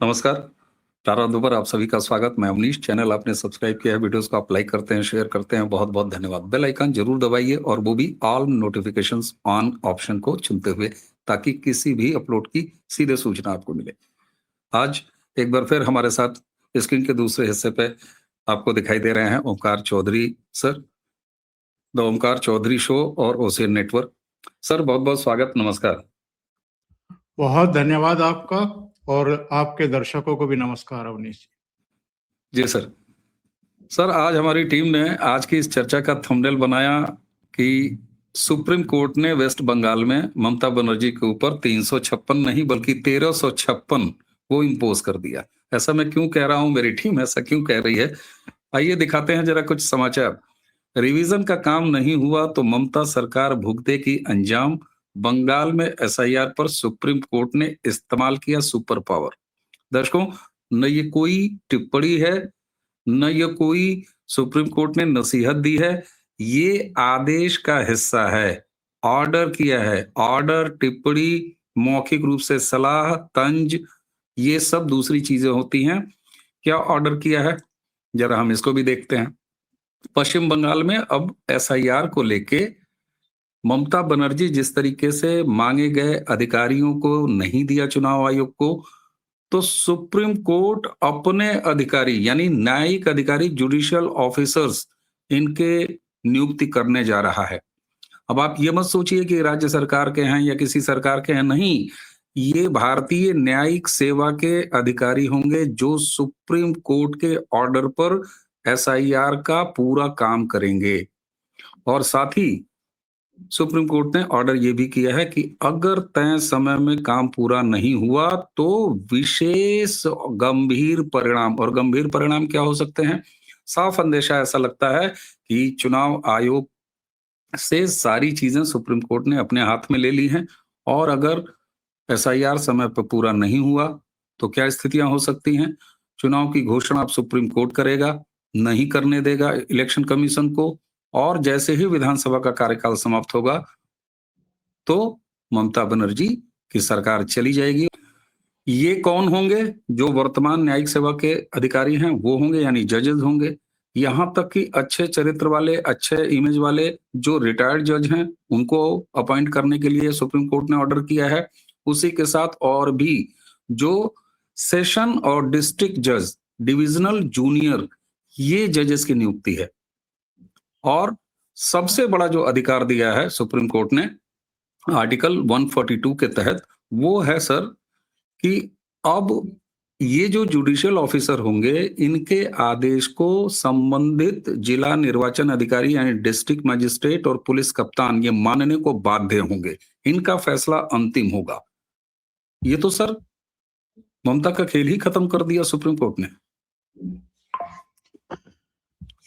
नमस्कार। टारा दोपहर आप सभी का स्वागत। मैं अवनीश। चैनल आपने सब्सक्राइब किया है, वीडियोस को आप लाइक करते हैं, शेयर करते हैं, बहुत बहुत धन्यवाद। बेल आइकन जरूर दबाइए और वो भी ऑल नोटिफिकेशंस ऑन ऑप्शन को चुनते हुए, ताकि किसी भी अपलोड की सीधे सूचना आपको मिले। आज एक बार फिर हमारे साथ स्क्रीन के दूसरे हिस्से पे आपको दिखाई दे रहे हैं Omkar Chaudhary sir, the Omkar Chaudhary show और ओशियन नेटवर्क। सर बहुत बहुत स्वागत, नमस्कार। बहुत धन्यवाद आपका, और आपके दर्शकों को भी नमस्कार अवनीश जी सर। सर आज हमारी टीम ने आज की इस चर्चा का थंबनेल बनाया कि सुप्रीम कोर्ट ने वेस्ट बंगाल में ममता बनर्जी के ऊपर 356 नहीं बल्कि 1356 वो इम्पोज कर दिया। ऐसा मैं क्यों कह रहा हूं, मेरी टीम ऐसा क्यों कह रही है, आइए दिखाते हैं जरा कुछ समाचार। रिवीजन का काम नहीं हुआ तो ममता सरकार भुगतेगी अंजाम। बंगाल में एसआईआर पर सुप्रीम कोर्ट ने इस्तेमाल किया सुपर पावर। दर्शकों, न ये कोई टिप्पणी है, न ये कोई सुप्रीम कोर्ट ने नसीहत दी है, ये आदेश का हिस्सा है। ऑर्डर किया है, ऑर्डर, टिप्पणी, मौखिक रूप से सलाह, तंज, ये सब दूसरी चीजें होती हैं। क्या ऑर्डर किया है, जरा हम इसको भी देखते हैं। पश्चिम बंगाल में अब एसआईआर को लेके ममता बनर्जी जिस तरीके से मांगे गए अधिकारियों को नहीं दिया चुनाव आयोग को, तो सुप्रीम कोर्ट अपने अधिकारी यानी न्यायिक अधिकारी, जुडिशियल ऑफिसर्स, इनके नियुक्ति करने जा रहा है। अब आप ये मत सोचिए कि राज्य सरकार के हैं या किसी सरकार के हैं, नहीं, ये भारतीय न्यायिक सेवा के अधिकारी होंगे जो सुप्रीम कोर्ट के ऑर्डर पर एसआईआर का पूरा काम करेंगे। और साथ ही सुप्रीम कोर्ट ने ऑर्डर यह भी किया है कि अगर तय समय में काम पूरा नहीं हुआ तो विशेष गंभीर परिणाम, और गंभीर परिणाम क्या हो सकते हैं, साफ अंदेशा ऐसा लगता है कि चुनाव आयोग से सारी चीजें सुप्रीम कोर्ट ने अपने हाथ में ले ली हैं। और अगर एसआईआर समय पर पूरा नहीं हुआ तो क्या स्थितियां हो सकती हैं। चुनाव की घोषणा अब सुप्रीम कोर्ट करेगा, नहीं करने देगा इलेक्शन कमीशन को, और जैसे ही विधानसभा का कार्यकाल समाप्त होगा तो ममता बनर्जी की सरकार चली जाएगी। ये कौन होंगे, जो वर्तमान न्यायिक सेवा के अधिकारी हैं वो होंगे, यानी जजेस होंगे। यहां तक कि अच्छे चरित्र वाले, अच्छे इमेज वाले जो रिटायर्ड जज हैं उनको अपॉइंट करने के लिए सुप्रीम कोर्ट ने ऑर्डर किया है। उसी के साथ और भी जो सेशन और डिस्ट्रिक्ट जज, डिविजनल जूनियर, ये जजेस की नियुक्ति है। और सबसे बड़ा जो अधिकार दिया है सुप्रीम कोर्ट ने आर्टिकल 142 के तहत, वो है सर कि अब ये जो जुडिशियल ऑफिसर होंगे, इनके आदेश को संबंधित जिला निर्वाचन अधिकारी यानी डिस्ट्रिक्ट मजिस्ट्रेट और पुलिस कप्तान ये मानने को बाध्य होंगे। इनका फैसला अंतिम होगा। ये तो सर ममता का खेल ही खत्म कर दिया सुप्रीम कोर्ट ने।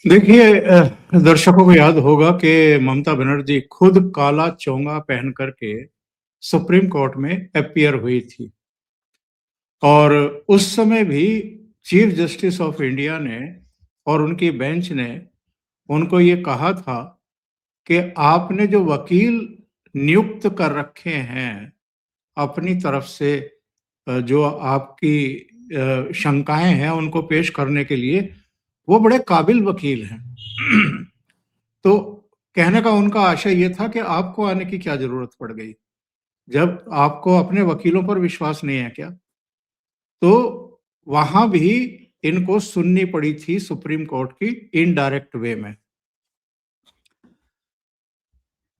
देखिए, दर्शकों को याद होगा कि ममता बनर्जी खुद काला चोंगा पहन करके सुप्रीम कोर्ट में अपीयर हुई थी, और उस समय भी चीफ जस्टिस ऑफ इंडिया ने और उनकी बेंच ने उनको ये कहा था कि आपने जो वकील नियुक्त कर रखे हैं अपनी तरफ से, जो आपकी शंकाएं हैं उनको पेश करने के लिए, वो बड़े काबिल वकील हैं। तो कहने का उनका आशय ये था कि आपको आने की क्या जरूरत पड़ गई, जब आपको अपने वकीलों पर विश्वास नहीं है क्या। तो वहां भी इनको सुननी पड़ी थी सुप्रीम कोर्ट की इनडायरेक्ट वे में।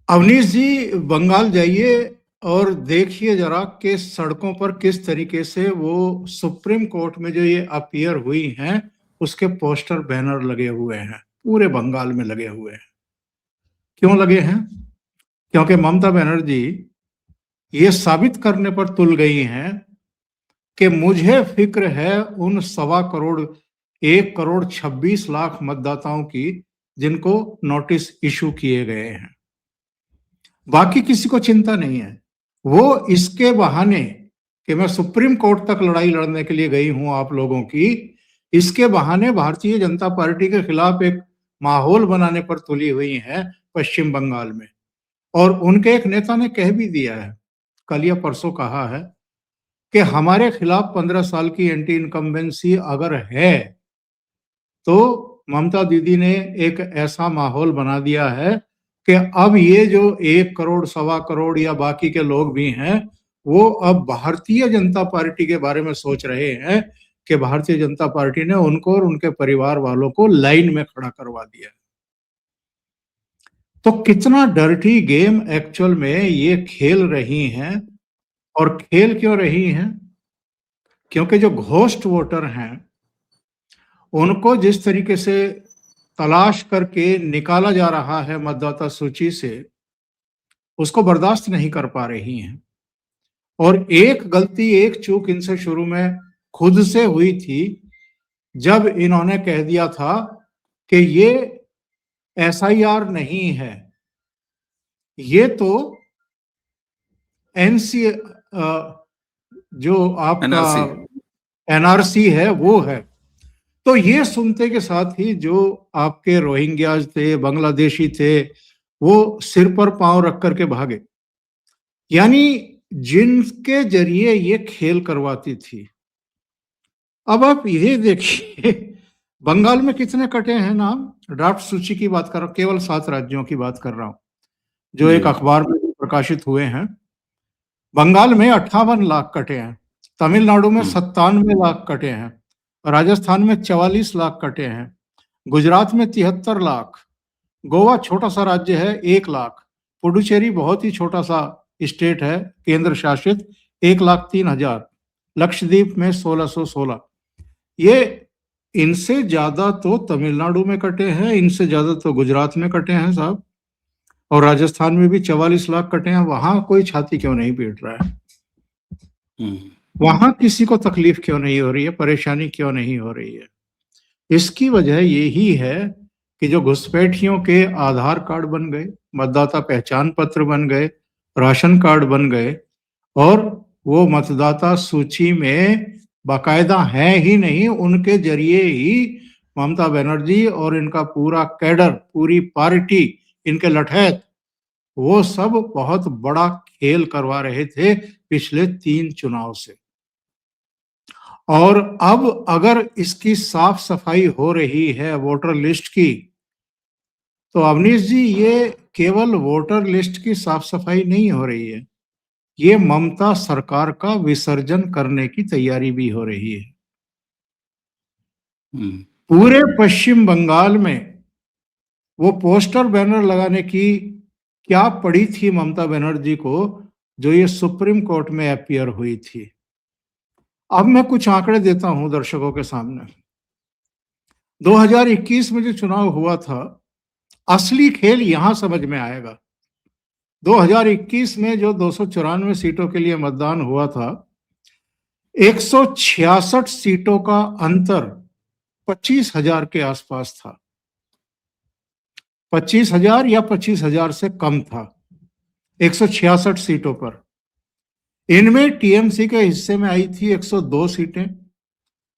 अवनीश जी, बंगाल जाइए और देखिए जरा कि सड़कों पर किस तरीके से वो सुप्रीम कोर्ट में जो ये अपीयर हुई हैं उसके पोस्टर, बैनर लगे हुए हैं, पूरे बंगाल में लगे हुए हैं। क्यों लगे हैं? क्योंकि ममता बनर्जी ये साबित करने पर तुल गई हैं कि मुझे फिक्र है उन 1,26,26,00,000 मतदाताओं की जिनको नोटिस इशू किए गए हैं। बाकी किसी को चिंता नहीं है। वो इसके बहाने कि मैं सुप्रीम कोर्ट तक लड़ाई लड़ने के लिए गई हूं आप लोगों की, इसके बहाने भारतीय जनता पार्टी के खिलाफ एक माहौल बनाने पर तुली हुई हैं पश्चिम बंगाल में। और उनके एक नेता ने कह भी दिया है, कल या परसों कहा है कि हमारे खिलाफ 15 साल की एंटी इनकम्बेंसी अगर है तो ममता दीदी ने एक ऐसा माहौल बना दिया है कि अब ये जो 1 करोड़, 1.25 करोड़ या बाकी के लोग भी हैं, वो अब भारतीय जनता पार्टी के बारे में सोच रहे हैं कि भारतीय जनता पार्टी ने उनको और उनके परिवार वालों को लाइन में खड़ा करवा दिया। तो कितना डर्टी गेम एक्चुअल में ये खेल रही हैं। और खेल क्यों रही हैं? क्योंकि जो घोस्ट वोटर हैं उनको जिस तरीके से तलाश करके निकाला जा रहा है मतदाता सूची से, उसको बर्दाश्त नहीं कर पा रही हैं। और एक गलती, एक चूक इनसे शुरू में खुद से हुई थी, जब इन्होंने कह दिया था कि ये एसआईआर नहीं है, ये तो एनसी जो आपका एनआरसी है वो है। तो ये सुनते के साथ ही जो आपके रोहिंग्याज थे, बांग्लादेशी थे, वो सिर पर पांव रख करके भागे। यानी जिनके जरिए ये खेल करवाती थी। अब आप ये देखिए, बंगाल में कितने कटे हैं नाम? ड्राफ्ट सूची की बात कर रहा हूं, केवल 7 राज्यों की बात कर रहा हूं जो एक अखबार में प्रकाशित हुए हैं। बंगाल में 58 लाख कटे हैं, तमिलनाडु में 97 लाख कटे हैं, राजस्थान में 44 लाख कटे हैं, गुजरात में 73 लाख, गोवा छोटा सा राज्य है 1 लाख, पुडुचेरी बहुत ही छोटा सा स्टेट है केंद्र शासित 1,03,000, लक्षद्वीप में 1616। ये इनसे ज्यादा तो तमिलनाडु में कटे हैं, इनसे ज्यादा तो गुजरात में कटे हैं साहब, और राजस्थान में भी 44 लाख कटे हैं। वहां कोई छाती क्यों नहीं पीट रहा है? वहां किसी को तकलीफ क्यों नहीं हो रही है, परेशानी क्यों नहीं हो रही है? इसकी वजह यही है कि जो घुसपैठियों के आधार कार्ड बन गए, मतदाता पहचान पत्र बन गए, राशन कार्ड बन गए, और वो मतदाता सूची में बाकायदा है ही नहीं, उनके जरिए ही ममता बनर्जी और इनका पूरा कैडर, पूरी पार्टी, इनके लठैत, वो सब बहुत बड़ा खेल करवा रहे थे पिछले 3 चुनाव से। और अब अगर इसकी साफ सफाई हो रही है वोटर लिस्ट की, तो अवनीश जी ये केवल वोटर लिस्ट की साफ सफाई नहीं हो रही है, ये ममता सरकार का विसर्जन करने की तैयारी भी हो रही है। पूरे पश्चिम बंगाल में वो पोस्टर बैनर लगाने की क्या पड़ी थी ममता बनर्जी को, जो ये सुप्रीम कोर्ट में अपीयर हुई थी। अब मैं कुछ आंकड़े देता हूं दर्शकों के सामने। 2021 में जो चुनाव हुआ था, असली खेल यहां समझ में आएगा। 2021 में जो 294 सीटों के लिए मतदान हुआ था, 166 सीटों का अंतर 25,000 के आसपास था। 25,000 या 25,000 से कम था 166 सीटों पर। इनमें टीएमसी के हिस्से में आई थी 102 सीटें,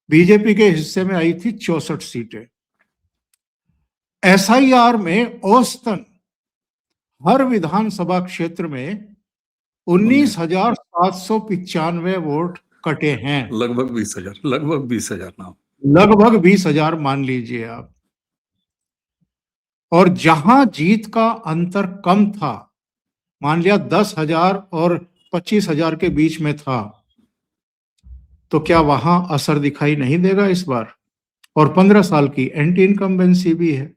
बीजेपी के हिस्से में आई थी 64 सीटें। एसआईआर में औसतन हर विधानसभा क्षेत्र में 19,795 वोट कटे हैं। लगभग 20,000 नाम, लगभग 20,000 मान लीजिए आप। और जहां जीत का अंतर कम था, मान लिया 10,000 और 25,000 के बीच में था, तो क्या वहां असर दिखाई नहीं देगा इस बार? और 15 साल की एंटी इनकम्बेंसी भी है,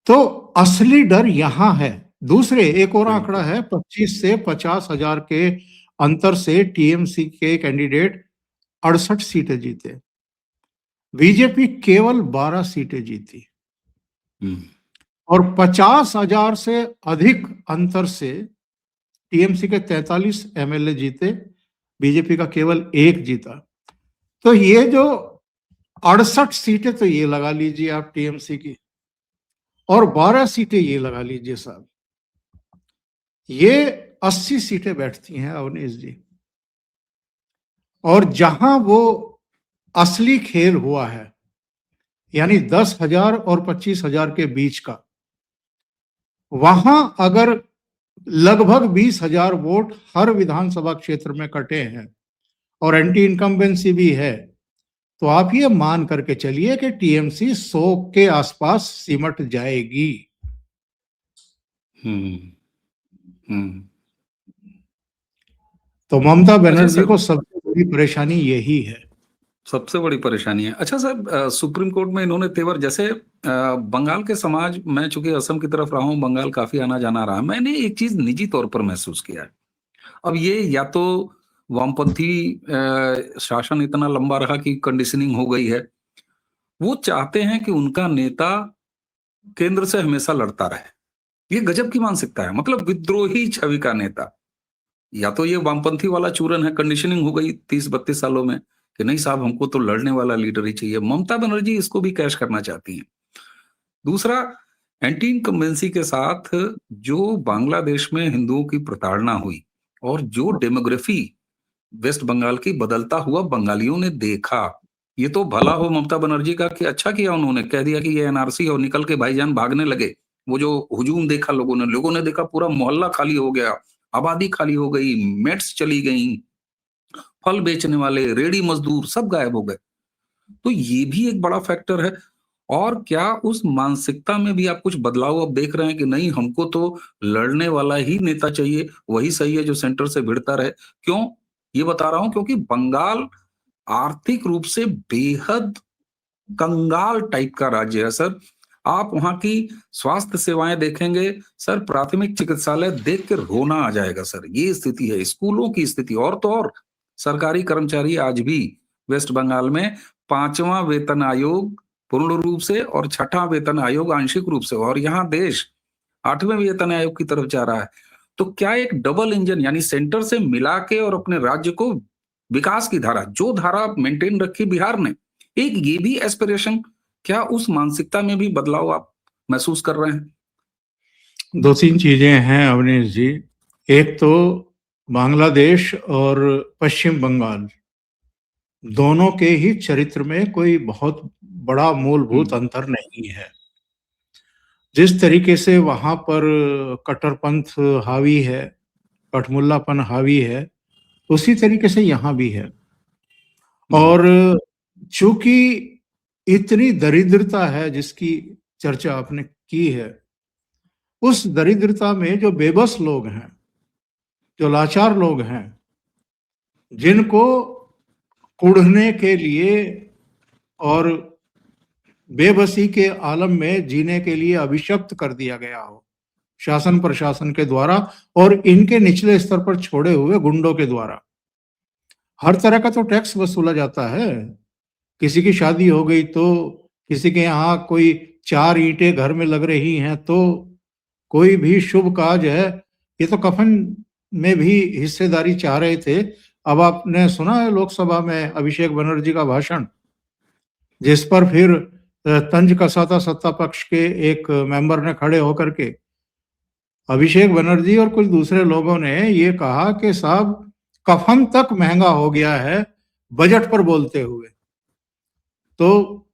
तो असली डर यहां है। दूसरे एक और आंकड़ा है, 25 से 50,000 के अंतर से टीएमसी के कैंडिडेट 68 सीटें जीते, बीजेपी केवल 12 सीटें जीती। और 50,000 से अधिक अंतर से टीएमसी के 43 एमएलए जीते, बीजेपी का केवल 1 जीता। तो ये जो 68 सीटें तो ये लगा लीजिए आप टीएमसी की, और 12 सीटें ये लगा लीजिए साहब, ये 80 सीटें बैठती हैं अवनीश जी। और जहां वो असली खेल हुआ है, यानी 10,000 और 25,000 के बीच का, वहां अगर लगभग 20,000 वोट हर विधानसभा क्षेत्र में कटे हैं और एंटी इनकम्बेंसी भी है। तो आप ये मान करके चलिए कि टीएमसी 100 के आसपास सिमट जाएगी। हम्म। हम्म। तो ममता अच्छा बनर्जी सर, को सबसे बड़ी परेशानी यही है। सबसे बड़ी परेशानी है। अच्छा सर, सुप्रीम कोर्ट में इन्होंने तेवर जैसे बंगाल के समाज, मैं चूंकि असम की तरफ रहा हूँ, बंगाल काफी आना जाना रहा, मैंने एक चीज निजी तौर पर महसूस किया है। अब ये या तो वामपंथी शासन इतना लंबा रहा कि कंडीशनिंग हो गई है, वो चाहते हैं कि उनका नेता केंद्र से हमेशा लड़ता रहे। ये गजब की मानसिकता है, मतलब विद्रोही छवि का नेता। या तो ये वामपंथी वाला चूरन है, कंडीशनिंग हो गई 30-32 सालों में कि नहीं साहब, हमको तो लड़ने वाला लीडर ही चाहिए। ममता बनर्जी इसको भी कैश करना चाहती हैं। दूसरा, एंटी इनकम्बेंसी के साथ जो बांग्लादेश में हिंदुओं की प्रताड़ना हुई और जो डेमोग्राफी वेस्ट बंगाल की बदलता हुआ बंगालियों ने देखा, ये तो भला हो ममता बनर्जी का कि अच्छा किया उन्होंने कह दिया कि ये एनआरसी, और निकल के भाईजान भागने लगे। वो जो हुजूम देखा लोगों ने देखा पूरा मोहल्ला खाली हो गया, आबादी खाली हो गई, मेट्स चली गई, फल बेचने वाले, रेडी मजदूर सब गायब हो गए। तो ये भी एक बड़ा फैक्टर है। और क्या उस मानसिकता में भी आप कुछ बदलाव अब देख रहे हैं कि नहीं, हमको तो लड़ने वाला ही नेता चाहिए, वही सही है जो सेंटर से भिड़ता रहे? क्यों ये बता रहा हूं? क्योंकि बंगाल आर्थिक रूप से बेहद कंगाल टाइप का राज्य है सर। आप वहां की स्वास्थ्य सेवाएं देखेंगे सर, प्राथमिक चिकित्सालय देख के रोना आ जाएगा सर। ये स्थिति है स्कूलों की स्थिति। और तो और सरकारी कर्मचारी आज भी वेस्ट बंगाल में 5वां वेतन आयोग पूर्ण रूप से और 6ठा वेतन आयोग आंशिक रूप से, और यहाँ देश 8वें वेतन आयोग की तरफ जा रहा है। तो क्या एक डबल इंजन, यानी सेंटर से मिला के और अपने राज्य को विकास की धारा, जो धारा मेंटेन रखी बिहार ने, एक ये भी एस्पिरेशन, क्या उस मानसिकता में भी बदलाव आप महसूस कर रहे हैं? 2-3 चीजें हैं अवनीश जी। एक तो बांग्लादेश और पश्चिम बंगाल दोनों के ही चरित्र में कोई बहुत बड़ा मूलभूत अंतर नहीं है। जिस तरीके से वहां पर कट्टरपंथ हावी है, कठमुल्लापन हावी है, उसी तरीके से यहाँ भी है। और चूंकि इतनी दरिद्रता है जिसकी चर्चा आपने की है, उस दरिद्रता में जो बेबस लोग हैं, जो लाचार लोग हैं, जिनको कुढ़ने के लिए और बेबसी के आलम में जीने के लिए अभिशप्त कर दिया गया हो शासन प्रशासन के द्वारा और इनके निचले स्तर पर छोड़े हुए गुंडों के द्वारा, हर तरह का तो टैक्स वसूला जाता है। किसी की शादी हो गई तो, किसी के यहाँ कोई 4 ईंटें घर में लग रही हैं तो, कोई भी शुभ काज है, ये तो कफन में भी हिस्सेदारी चाह रहे थे। अब आपने सुना है लोकसभा में अभिषेक बनर्जी का भाषण, जिस पर फिर तंज कसा था सत्ता पक्ष के एक मेंबर ने खड़े होकर के। अभिषेक बनर्जी और कुछ दूसरे लोगों ने ये कहा कि साहब कफन तक महंगा हो गया है बजट पर बोलते हुए। तो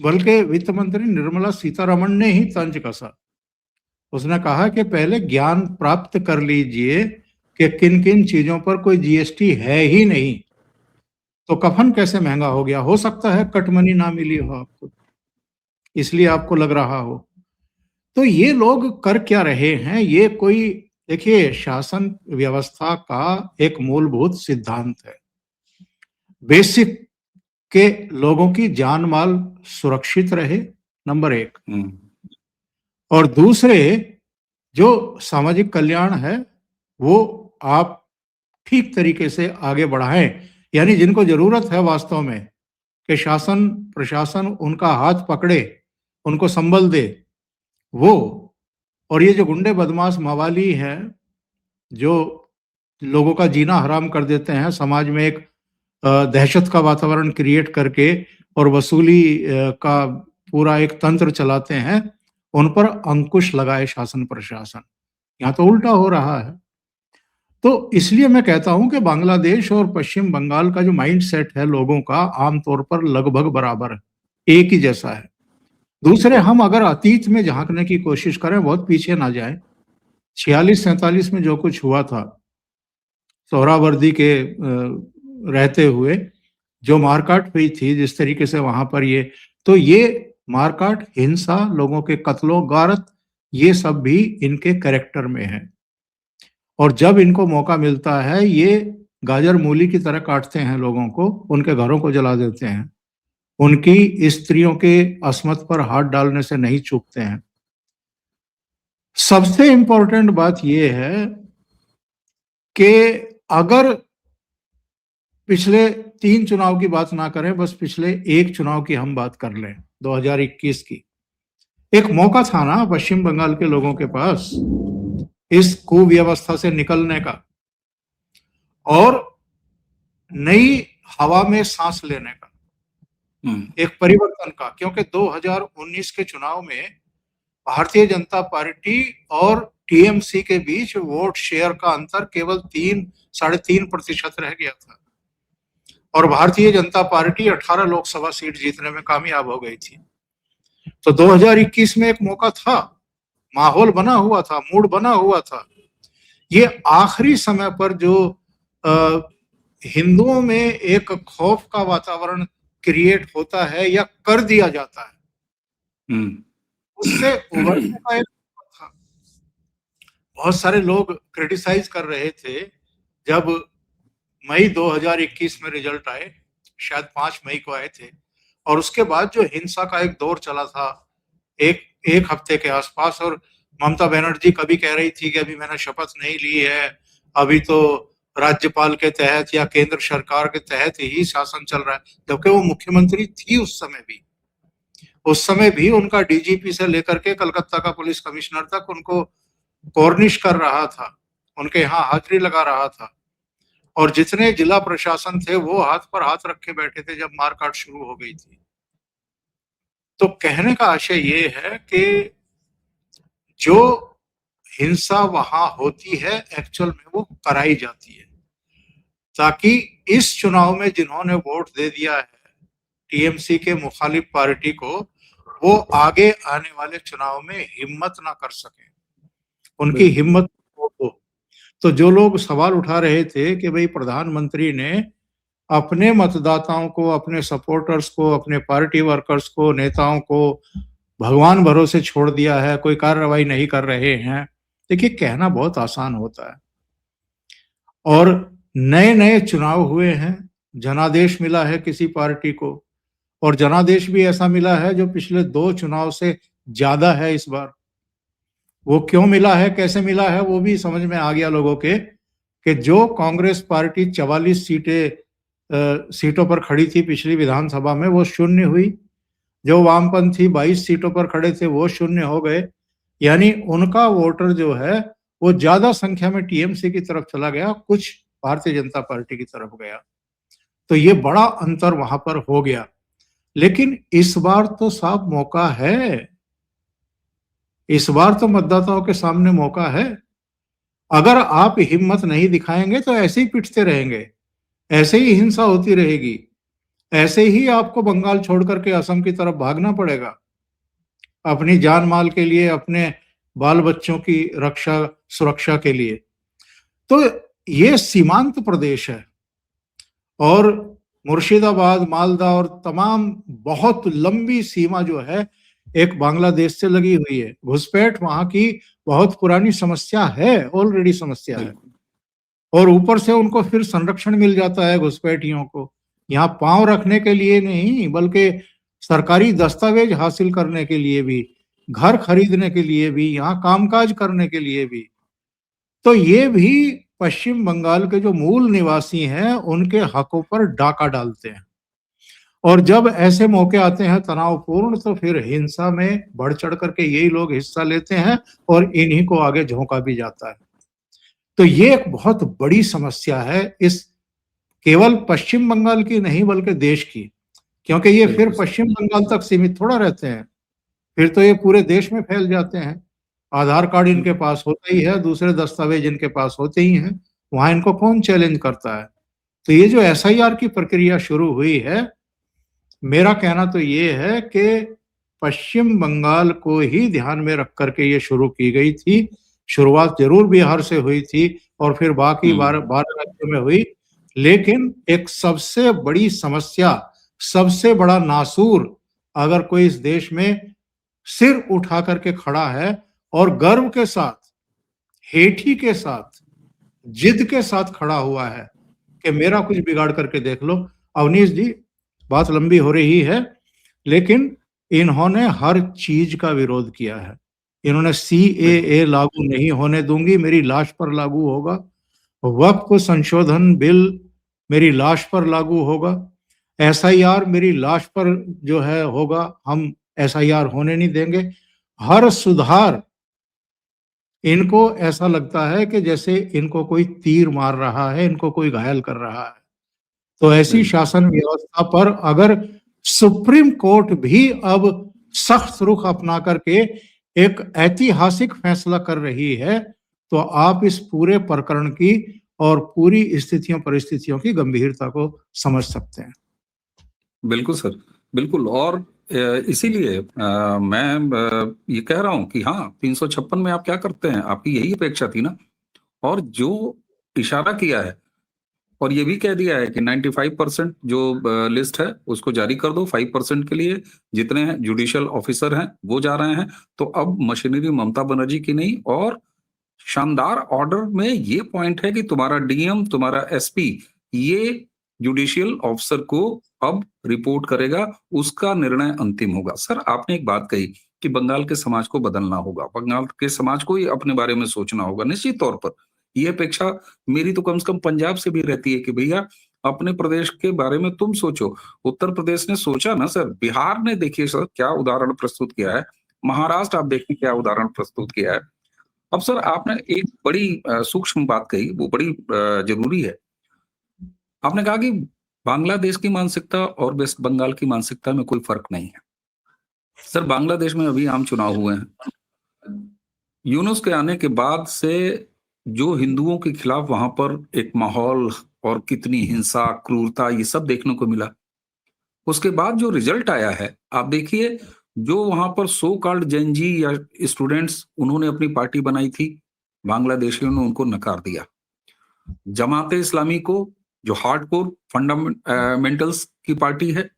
बल्कि वित्त मंत्री निर्मला सीतारमण ने ही तंज कसा। उसने कहा कि पहले ज्ञान प्राप्त कर लीजिए कि किन किन चीजों पर कोई जीएसटी है ही नहीं, तो कफन कैसे महंगा हो गया। हो सकता है कटमनी ना मिली हो आपको, इसलिए आपको लग रहा हो। तो ये लोग कर क्या रहे हैं? ये कोई, देखिए, शासन व्यवस्था का एक मूलभूत सिद्धांत है, बेसिक के लोगों की जान माल सुरक्षित रहे, नंबर 1। और दूसरे, जो सामाजिक कल्याण है वो आप ठीक तरीके से आगे बढ़ाएं, यानी जिनको जरूरत है वास्तव में कि शासन प्रशासन उनका हाथ पकड़े, उनको संबल दे, वो। और ये जो गुंडे बदमाश मवाली हैं जो लोगों का जीना हराम कर देते हैं, समाज में एक दहशत का वातावरण क्रिएट करके और वसूली का पूरा एक तंत्र चलाते हैं, उन पर अंकुश लगाए शासन प्रशासन। यहाँ तो उल्टा हो रहा है। तो इसलिए मैं कहता हूं कि बांग्लादेश और पश्चिम बंगाल का जो माइंड सेट है लोगों का, आमतौर पर लगभग बराबर है, एक ही जैसा है। दूसरे, हम अगर अतीत में झांकने की कोशिश करें, बहुत पीछे ना जाएं, 46-47 में जो कुछ हुआ था, सोहरावर्दी के रहते हुए जो मारकाट हुई थी, जिस तरीके से वहां पर ये मारकाट, हिंसा, लोगों के कत्लो गारत, ये सब भी इनके कैरेक्टर में है। और जब इनको मौका मिलता है, ये गाजर मूली की तरह काटते हैं लोगों को, उनके घरों को जला देते हैं, उनकी स्त्रियों के अस्मत पर हाथ डालने से नहीं चूकते हैं। सबसे इंपॉर्टेंट बात यह है कि अगर पिछले 3 चुनाव की बात ना करें, बस पिछले एक चुनाव की हम बात कर लें, 2021 की। एक मौका था ना पश्चिम बंगाल के लोगों के पास इस कुव्यवस्था से निकलने का और नई हवा में सांस लेने का, एक परिवर्तन का। क्योंकि 2019 के चुनाव में भारतीय जनता पार्टी और टीएमसी के बीच वोट शेयर का अंतर केवल 3-3.5% रह गया था और भारतीय जनता पार्टी 18 लोकसभा सीट जीतने में कामयाब हो गई थी। तो 2021 में एक मौका था, माहौल बना हुआ था, मूड बना हुआ था। ये आखिरी समय पर जो हिंदुओं में एक खौफ का वातावरण क्रिएट होता है या कर दिया जाता है, उससे उभरने का एक मौका था। बहुत सारे लोग क्रिटिसाइज कर रहे थे जब मई 2021 में रिजल्ट आए, शायद 5 मई को आए थे, और उसके बाद जो हिंसा का एक दौर चला था एक हफ्ते के आसपास, और ममता बनर्जी कभी कह रही थी कि अभी मैंने शपथ नहीं ली है, अभी तो राज्यपाल के तहत या केंद्र सरकार के तहत ही शासन चल रहा है, जबकि वो मुख्यमंत्री थी उस समय भी उनका डीजीपी से लेकर के कलकत्ता का पुलिस कमिश्नर तक उनको कॉर्निश कर रहा था, उनके यहाँ हाजिरी लगा रहा था, और जितने जिला प्रशासन थे वो हाथ पर हाथ रखे बैठे थे जब मारकाट शुरू हो गई थी। तो कहने का आशय ये है कि जो हिंसा वहां होती है एक्चुअल में वो कराई जाती है, ताकि इस चुनाव में जिन्होंने वोट दे दिया है टीएमसी के मुखालिफ पार्टी को, वो आगे आने वाले चुनाव में हिम्मत ना कर सके, उनकी हिम्मत हो। तो जो लोग सवाल उठा रहे थे कि भाई प्रधानमंत्री ने अपने मतदाताओं को, अपने सपोर्टर्स को, अपने पार्टी वर्कर्स को, नेताओं को भगवान भरोसे छोड़ दिया है, कोई कार्रवाई नहीं कर रहे हैं, देखिए कहना बहुत आसान होता है। और नए नए चुनाव हुए हैं, जनादेश मिला है किसी पार्टी को, और जनादेश भी ऐसा मिला है जो पिछले 2 चुनाव से ज्यादा है इस बार। वो क्यों मिला है, कैसे मिला है, वो भी समझ में आ गया लोगों के कि जो कांग्रेस पार्टी 44 सीटों पर खड़ी थी पिछली विधानसभा में, वो शून्य हुई। जो वामपंथी 22 सीटों पर खड़े थे वो शून्य हो गए, यानी उनका वोटर जो है वो ज्यादा संख्या में टीएमसी की तरफ चला गया, कुछ भारतीय जनता पार्टी की तरफ गया। तो ये बड़ा अंतर वहां पर हो गया। लेकिन इस बार तो साफ मौका है, इस बार तो मतदाताओं के सामने मौका है। अगर आप हिम्मत नहीं दिखाएंगे तो ऐसे ही पिटते रहेंगे, ऐसे ही हिंसा होती रहेगी, ऐसे ही आपको बंगाल छोड़ करके असम की तरफ भागना पड़ेगा अपनी जान माल के लिए, अपने बाल बच्चों की रक्षा सुरक्षा के लिए। तो ये सीमांत प्रदेश है और मुर्शिदाबाद, मालदा और तमाम बहुत लंबी सीमा जो है एक बांग्लादेश से लगी हुई है। घुसपैठ वहां की बहुत पुरानी समस्या है, ऑलरेडी समस्या है, और ऊपर से उनको फिर संरक्षण मिल जाता है घुसपैठियों को, यहाँ पांव रखने के लिए नहीं बल्कि सरकारी दस्तावेज हासिल करने के लिए भी, घर खरीदने के लिए भी, यहाँ कामकाज करने के लिए भी। तो ये भी पश्चिम बंगाल के जो मूल निवासी हैं उनके हकों पर डाका डालते हैं, और जब ऐसे मौके आते हैं तनावपूर्ण, तो फिर हिंसा में बढ़ चढ़ करके यही लोग हिस्सा लेते हैं और इन्हीं को आगे झोंका भी जाता है। तो ये एक बहुत बड़ी समस्या है, इस केवल पश्चिम बंगाल की नहीं बल्कि देश की, क्योंकि ये फिर पश्चिम बंगाल तक सीमित थोड़ा रहते हैं, फिर तो ये पूरे देश में फैल जाते हैं। आधार कार्ड इनके पास होता ही है, दूसरे दस्तावेज इनके पास होते ही हैं, वहां इनको कौन चैलेंज करता है। तो ये जो एसआईआर की प्रक्रिया शुरू हुई है, मेरा कहना तो ये है कि पश्चिम बंगाल को ही ध्यान में रख करके ये शुरू की गई थी, शुरुआत जरूर बिहार से हुई थी और फिर बाकी 12 राज्यों में हुई, लेकिन एक सबसे बड़ी समस्या, सबसे बड़ा नासूर अगर कोई इस देश में सिर उठा करके खड़ा है और गर्व के साथ, हेठी के साथ, जिद के साथ खड़ा हुआ है कि मेरा कुछ बिगाड़ करके देख लो। अवनीश जी, बात लंबी हो रही है, लेकिन इन्होंने हर चीज का विरोध किया है। इन्होंने CAA लागू नहीं होने दूंगी, मेरी लाश पर लागू होगा। वक्फ संशोधन बिल मेरी लाश पर लागू होगा। SIR मेरी लाश पर जो है होगा, हम SIR होने नहीं देंगे। हर सुधार इनको ऐसा लगता है कि जैसे इनको कोई तीर मार रहा है, इनको कोई घायल कर रहा है। तो ऐसी शासन व्यवस्था पर अगर सुप्रीम कोर्ट भी अब सख्त रुख अपना करके एक ऐतिहासिक फैसला कर रही है, तो आप इस पूरे प्रकरण की और पूरी स्थितियों परिस्थितियों की गंभीरता को समझ सकते हैं। बिल्कुल सर, बिल्कुल। और इसीलिए मैं ये कह रहा हूं कि हाँ, 356 में आप क्या करते हैं, आपकी यही अपेक्षा थी ना। और जो इशारा किया है और ये भी कह दिया है कि 95% जो लिस्ट है उसको जारी कर दो, 5% के लिए जितने जुडिशियल ऑफिसर हैं वो जा रहे हैं। तो अब मशीनरी ममता बनर्जी की नहीं, और शानदार ऑर्डर में ये पॉइंट है कि तुम्हारा DM, तुम्हारा SP ये जुडिशियल ऑफिसर को अब रिपोर्ट करेगा, उसका निर्णय अंतिम होगा। सर, आपने एक बात कही कि बंगाल के समाज को बदलना होगा, बंगाल के समाज को ही अपने बारे में सोचना होगा। निश्चित तौर पर ये अपेक्षा मेरी तो कम से कम पंजाब से भी रहती है कि भैया अपने प्रदेश के बारे में तुम सोचो। उत्तर प्रदेश ने सोचा ना सर, बिहार ने देखिए सर क्या उदाहरण प्रस्तुत किया है, महाराष्ट्र आप देखिए क्या उदाहरण प्रस्तुत किया है। अब सर आपने एक बड़ी सूक्ष्म बात कही, वो बड़ी जरूरी है। आपने कहा कि बांग्लादेश की मानसिकता और वेस्ट बंगाल की मानसिकता में कोई फर्क नहीं है। सर, बांग्लादेश में अभी आम चुनाव हुए हैं। यूनुस के आने के बाद से जो हिंदुओं के खिलाफ वहां पर एक माहौल और कितनी हिंसा, क्रूरता, ये सब देखने को मिला। उसके बाद जो रिजल्ट आया है, आप देखिए, जो वहां पर सो कॉल्ड जेनजी या स्टूडेंट्स उन्होंने अपनी पार्टी बनाई थी, बांग्लादेशियों ने उनको नकार दिया। जमाते इस्लामी को, जो हार्डकोर फंडामेंटल्स की पार्टी है,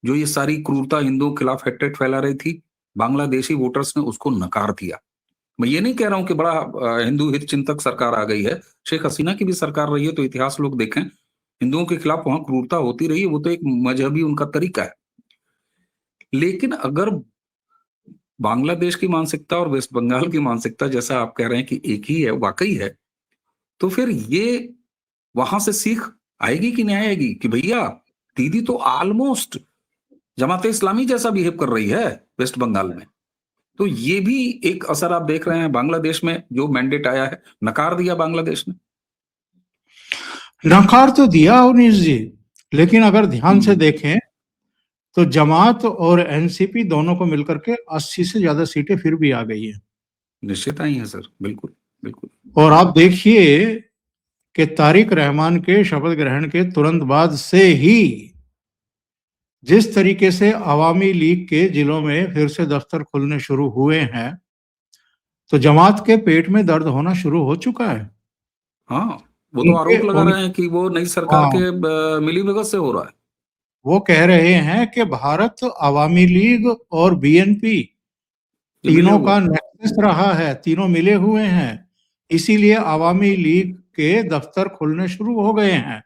जो ये सारी क्रूरता हिंदुओं के खिलाफ हेट्रेड फैला रही थी, बांग्लादेशी वोटर्स ने उसको नकार दिया। मैं ये नहीं कह रहा हूं कि बड़ा हिंदू हित चिंतक सरकार आ गई है, शेख हसीना की भी सरकार रही है, तो इतिहास लोग देखें, हिंदुओं के खिलाफ वहां क्रूरता होती रही है, वो तो एक मजहबी उनका तरीका है। लेकिन अगर बांग्लादेश की मानसिकता और वेस्ट बंगाल की मानसिकता जैसा आप कह रहे हैं कि एक ही है, वाकई है, तो फिर ये वहां से सीख आएगी कि नहीं आएगी कि भैया दीदी तो ऑलमोस्ट जमाते इस्लामी जैसा बिहेव कर रही है वेस्ट बंगाल में। तो ये भी एक असर आप देख रहे हैं बांग्लादेश में, जो मैंडेट आया है, नकार दिया बांग्लादेश ने। नकार तो दिया अवनीश जी, लेकिन अगर ध्यान से देखें तो जमात और एनसीपी दोनों को मिलकर के 80 से ज्यादा सीटें फिर भी आ गई है। निश्चित आई है सर, बिल्कुल बिल्कुल। और आप देखिए कि तारिक रहमान के शपथ ग्रहण के तुरंत बाद से ही जिस तरीके से अवामी लीग के जिलों में फिर से दफ्तर खुलने शुरू हुए हैं, तो जमात के पेट में दर्द होना शुरू हो चुका है। हाँ, वो तो आरोप लगा रहे हैं कि वो नई सरकार के मिलीभगत से हो रहा है। वो कह रहे हैं कि भारत अवामी लीग और BNP तीनों का नेक्सस रहा है, तीनों मिले हुए हैं, इसीलिए अवामी लीग के दफ्तर खुलने शुरू हो गए हैं।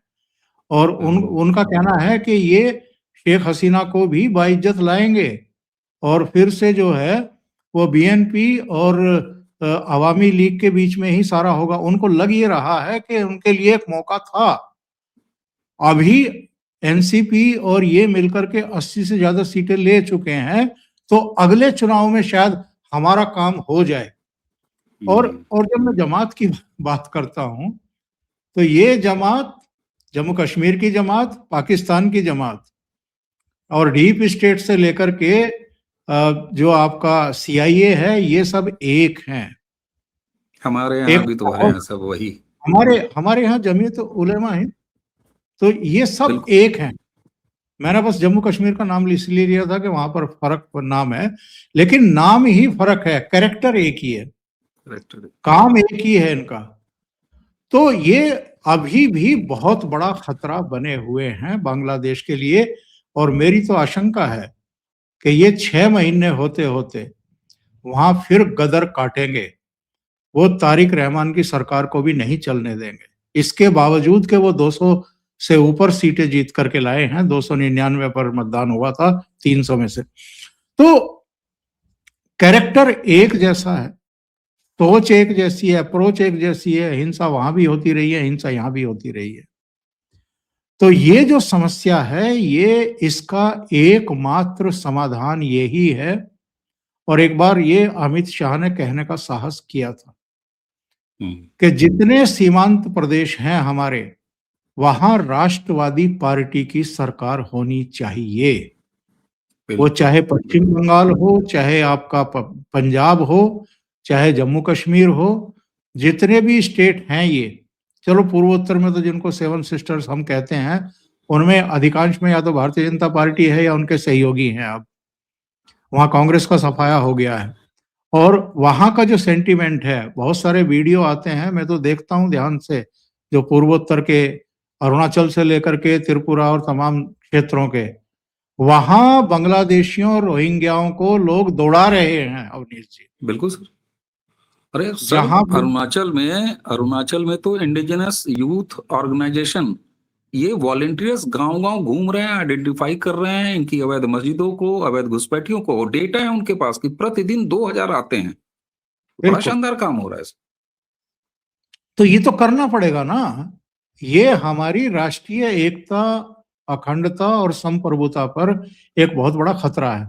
और उनका कहना है कि ये शेख हसीना को भी बाइज्जत लाएंगे और फिर से जो है वो BNP और अवामी लीग के बीच में ही सारा होगा। उनको लग ये रहा है कि उनके लिए एक मौका था, अभी एनसीपी और ये मिलकर के 80 से ज्यादा सीटें ले चुके हैं, तो अगले चुनाव में शायद हमारा काम हो जाए। और जब मैं जमात की बात करता हूं, तो ये जमात, जम्मू कश्मीर की जमात, पाकिस्तान की जमात और डीप स्टेट से लेकर के जो आपका CIA है, ये सब एक हैं। हमारे यहाँ भी तो है सब वही। हमारे यहाँ जमीयत उलेमा है, तो ये सब एक हैं। मैंने बस जम्मू कश्मीर का नाम इसलिए लिया था कि वहां पर फर्क नाम है, लेकिन नाम ही फर्क है, कैरेक्टर एक ही है। करेक्ट। काम एक ही है इनका। तो ये अभी भी बहुत बड़ा खतरा बने हुए हैं बांग्लादेश के लिए। और मेरी तो आशंका है कि ये 6 महीने होते होते वहां फिर गदर काटेंगे। वो तारिक रहमान की सरकार को भी नहीं चलने देंगे, इसके बावजूद कि वो 200 से ऊपर सीटें जीत करके लाए हैं। 299 पर मतदान हुआ था 300 में से। तो कैरेक्टर एक जैसा है, सोच एक जैसी है, अप्रोच एक जैसी है। हिंसा वहां भी होती रही है, हिंसा यहां भी होती रही है। तो ये जो समस्या है, ये इसका एकमात्र समाधान यही है। और एक बार ये अमित शाह ने कहने का साहस किया था कि जितने सीमांत प्रदेश हैं हमारे, वहां राष्ट्रवादी पार्टी की सरकार होनी चाहिए। वो चाहे पश्चिम बंगाल हो, चाहे आपका पंजाब हो, चाहे जम्मू कश्मीर हो, जितने भी स्टेट हैं ये। चलो पूर्वोत्तर में तो जिनको 7 सिस्टर्स हम कहते हैं, उनमें अधिकांश में या तो भारतीय जनता पार्टी है या उनके सहयोगी हैं। अब वहां कांग्रेस का सफाया हो गया है। और वहां का जो सेंटीमेंट है, बहुत सारे वीडियो आते हैं, मैं तो देखता हूं ध्यान से, जो पूर्वोत्तर के, अरुणाचल से लेकर के त्रिपुरा और तमाम क्षेत्रों के, वहां बांग्लादेशियों और रोहिंग्याओं को लोग दौड़ा रहे हैं अवनीश जी। बिल्कुल सर। अरे सर, जहां अरुणाचल में तो इंडिजिनस यूथ ऑर्गेनाइजेशन ये वॉलेंटियर्स गांव-गांव घूम रहे हैं, आइडेंटिफाई कर रहे हैं इनकी अवैध मस्जिदों को, अवैध घुसपैठियों को। डेटा है उनके पास कि प्रतिदिन 2000 आते हैं। बड़ा बिल्कुल। शानदार काम हो रहा है। तो ये तो करना पड़ेगा ना। ये हमारी राष्ट्रीय एकता, अखंडता और संप्रभुता पर एक बहुत बड़ा खतरा है।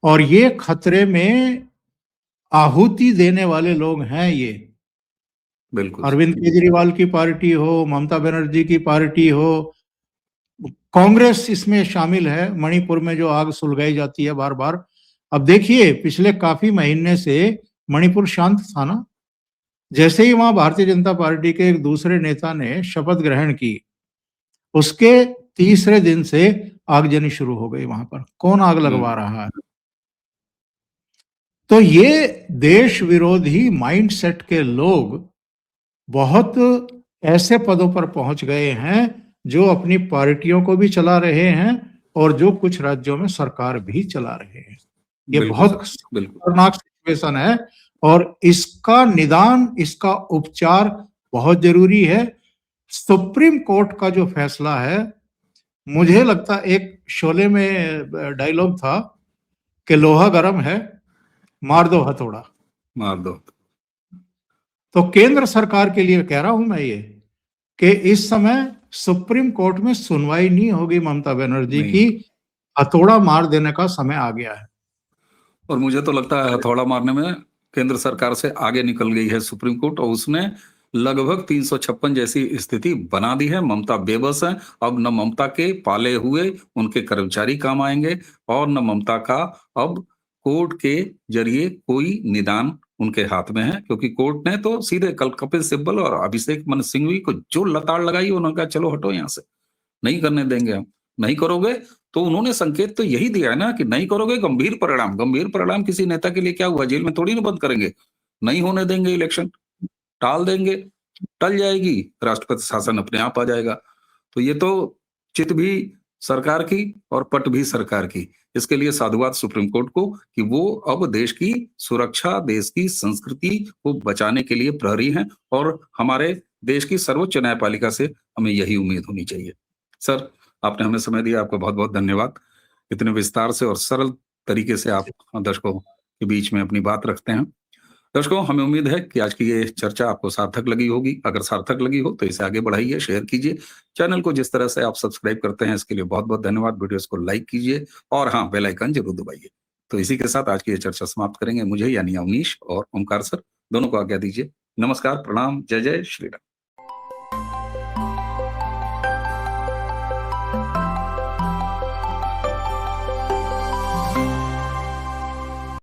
और ये खतरे में आहुति देने वाले लोग हैं ये। बिल्कुल। अरविंद केजरीवाल की पार्टी हो, ममता बनर्जी की पार्टी हो, कांग्रेस इसमें शामिल है। मणिपुर में जो आग सुलगाई जाती है बार बार। अब देखिए, पिछले काफी महीने से मणिपुर शांत था ना। जैसे ही वहां भारतीय जनता पार्टी के एक दूसरे नेता ने शपथ ग्रहण की, उसके तीसरे दिन से आगजनी शुरू हो गई वहां पर। कौन आग लगवा रहा है? तो ये देश विरोधी माइंडसेट के लोग बहुत ऐसे पदों पर पहुंच गए हैं जो अपनी पार्टियों को भी चला रहे हैं और जो कुछ राज्यों में सरकार भी चला रहे हैं। ये बहुत खतरनाक सिचुएशन है और इसका निदान, इसका उपचार बहुत जरूरी है। सुप्रीम कोर्ट का जो फैसला है, मुझे लगता, एक शोले में डायलॉग था कि लोहा गर्म है, मार दो हथौड़ा। मार दो। तो केंद्र सरकार के लिए कह रहा हूं मैं ये कि इस समय सुप्रीम कोर्ट में सुनवाई नहीं होगी ममता बनर्जी की, हथौड़ा मार देने का समय आ गया है। और मुझे तो लगता है हथौड़ा मारने में केंद्र सरकार से आगे निकल गई है सुप्रीम कोर्ट, और उसने लगभग 356 जैसी स्थिति बना दी है। ममता बेबस है। अब न ममता के पाले हुए उनके कर्मचारी काम आएंगे और न ममता का अब कोर्ट के जरिए कोई निदान उनके हाथ में है, क्योंकि कोर्ट ने तो सीधे कल कपिल सिब्बल और अभिषेक मनु सिंघवी को जो लताड़ लगाई, उन्होंने कहा चलो हटो यहां से, नहीं करने देंगे हम। नहीं करोगे तो उन्होंने संकेत तो यही दिया है ना कि नहीं करोगे गंभीर परिणाम। गंभीर परिणाम किसी नेता के लिए क्या हुआ? जेल में थोड़ी ना बंद करेंगे। नहीं होने देंगे इलेक्शन, टाल देंगे, टल जाएगी, राष्ट्रपति शासन अपने आप आ जाएगा। तो ये तो चित भी सरकार की और पट भी सरकार की। इसके लिए साधुवाद सुप्रीम कोर्ट को कि वो अब देश की सुरक्षा, देश की संस्कृति को बचाने के लिए प्रहरी हैं, और हमारे देश की सर्वोच्च न्यायपालिका से हमें यही उम्मीद होनी चाहिए। सर, आपने हमें समय दिया, आपका बहुत बहुत धन्यवाद। इतने विस्तार से और सरल तरीके से आप दर्शकों के बीच में अपनी बात रखते हैं। दर्शकों, हमें उम्मीद है कि आज की ये चर्चा आपको सार्थक लगी होगी। अगर सार्थक लगी हो तो इसे आगे बढ़ाइए, शेयर कीजिए। चैनल को जिस तरह से आप सब्सक्राइब करते हैं इसके लिए बहुत बहुत धन्यवाद। वीडियोस को लाइक कीजिए और हाँ, बेल आइकन जरूर दबाइए। तो इसी के साथ आज की ये चर्चा समाप्त करेंगे। मुझे यानी अवनीश और ओमकार सर दोनों को आज्ञा दीजिए। नमस्कार, प्रणाम, जय जय श्री राम।